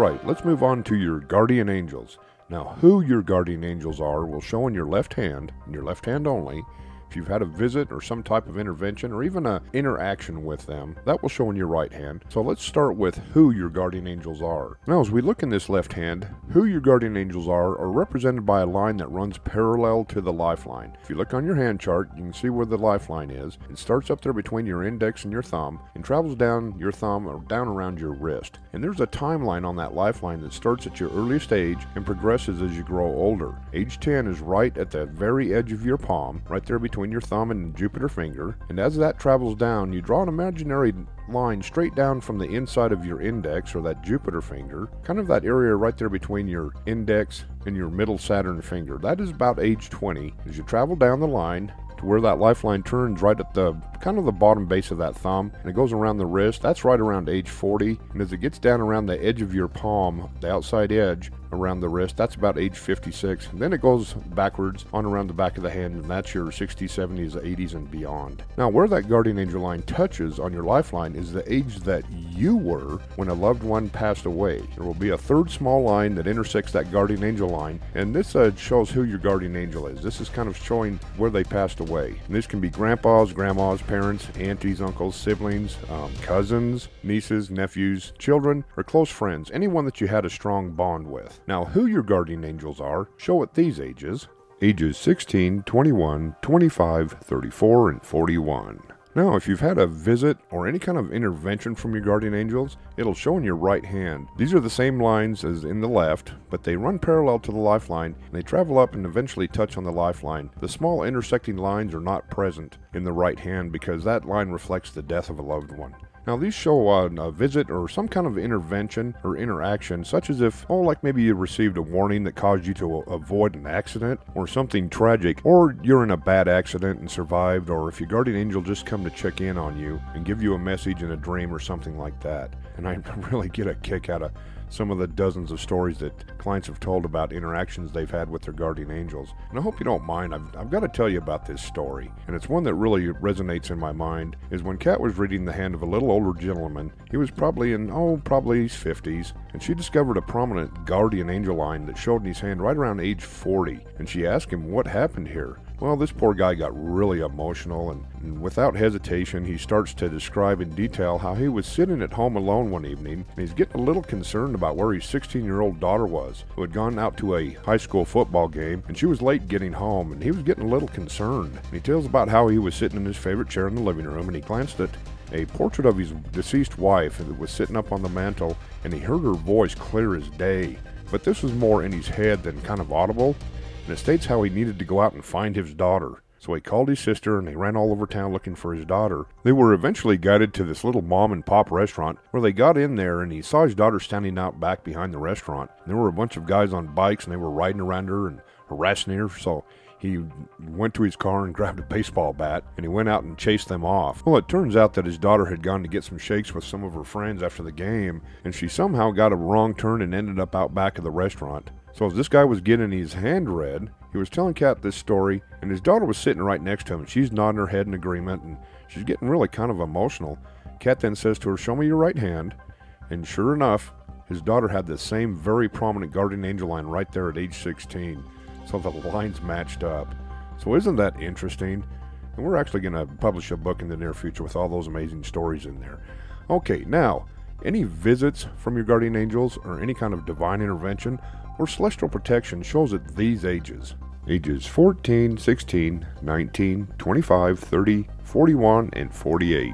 Alright, let's move on to your guardian angels. Now, who your guardian angels are will show in your left hand, and your left hand only. If you've had a visit or some type of intervention or even an interaction with them, that will show in your right hand. So let's start with who your guardian angels are. Now, as we look in this left hand, who your guardian angels are represented by a line that runs parallel to the lifeline. If you look on your hand chart, you can see where the lifeline is. It starts up there between your index and your thumb and travels down your thumb or down around your wrist. And there's a timeline on that lifeline that starts at your earliest age and progresses as you grow older. Age 10 is right at the very edge of your palm, right there between your thumb and Jupiter finger, and as that travels down, you draw an imaginary line straight down from the inside of your index or that Jupiter finger, kind of that area right there between your index and your middle Saturn finger. That is about age 20. As you travel down the line to where that lifeline turns right at the kind of the bottom base of that thumb, and it goes around the wrist, that's right around age 40. And as it gets down around the edge of your palm, the outside edge around the wrist, that's about age 56. And then it goes backwards on around the back of the hand, and that's your 60s, 70s, 80s, and beyond. Now, where that guardian angel line touches on your lifeline is the age that you were when a loved one passed away. There will be a third small line that intersects that guardian angel line, and this shows who your guardian angel is. This is kind of showing where they passed away. And this can be grandpas, grandmas, parents, aunties, uncles, siblings, cousins, nieces, nephews, children, or close friends, anyone that you had a strong bond with. Now, who your guardian angels are show at these ages: ages 16, 21, 25, 34, and 41. Now, if you've had a visit or any kind of intervention from your guardian angels, it'll show in your right hand. These are the same lines as in the left, but they run parallel to the lifeline, and they travel up and eventually touch on the lifeline. The small intersecting lines are not present in the right hand because that line reflects the death of a loved one. Now, these show a visit or some kind of intervention or interaction, such as if, like maybe you received a warning that caused you to avoid an accident or something tragic, or you're in a bad accident and survived, or if your guardian angel just come to check in on you and give you a message in a dream or something like that. And I really get a kick out of some of the dozens of stories that clients have told about interactions they've had with their guardian angels. And I hope you don't mind, I've got to tell you about this story. And it's one that really resonates in my mind, is when Kat was reading the hand of a little older gentleman. He was probably in, probably his 50s, and she discovered a prominent guardian angel line that showed in his hand right around age 40. And she asked him what happened here. Well, this poor guy got really emotional, and without hesitation, he starts to describe in detail how he was sitting at home alone one evening, and he's getting a little concerned about where his 16-year-old daughter was, who had gone out to a high school football game, and she was late getting home, and he was getting a little concerned. And he tells about how he was sitting in his favorite chair in the living room, and he glanced at a portrait of his deceased wife that was sitting up on the mantle, and he heard her voice clear as day. But this was more in his head than kind of audible. And it states how he needed to go out and find his daughter. So he called his sister and they ran all over town looking for his daughter. They were eventually guided to this little mom and pop restaurant where they got in there, and he saw his daughter standing out back behind the restaurant. And there were a bunch of guys on bikes and they were riding around her and harassing her. So he went to his car and grabbed a baseball bat, and he went out and chased them off. Well, it turns out that his daughter had gone to get some shakes with some of her friends after the game, and she somehow got a wrong turn and ended up out back of the restaurant. So as this guy was getting his hand read, he was telling Kat this story, and his daughter was sitting right next to him, and she's nodding her head in agreement, and she's getting really kind of emotional. Kat then says to her, "Show me your right hand." And sure enough, his daughter had the same very prominent guardian angel line right there at age 16. So the lines matched up. So isn't that interesting? And we're actually going to publish a book in the near future with all those amazing stories in there. Okay, now, any visits from your guardian angels or any kind of divine intervention or celestial protection shows at these ages: ages 14, 16, 19, 25, 30, 41, and 48.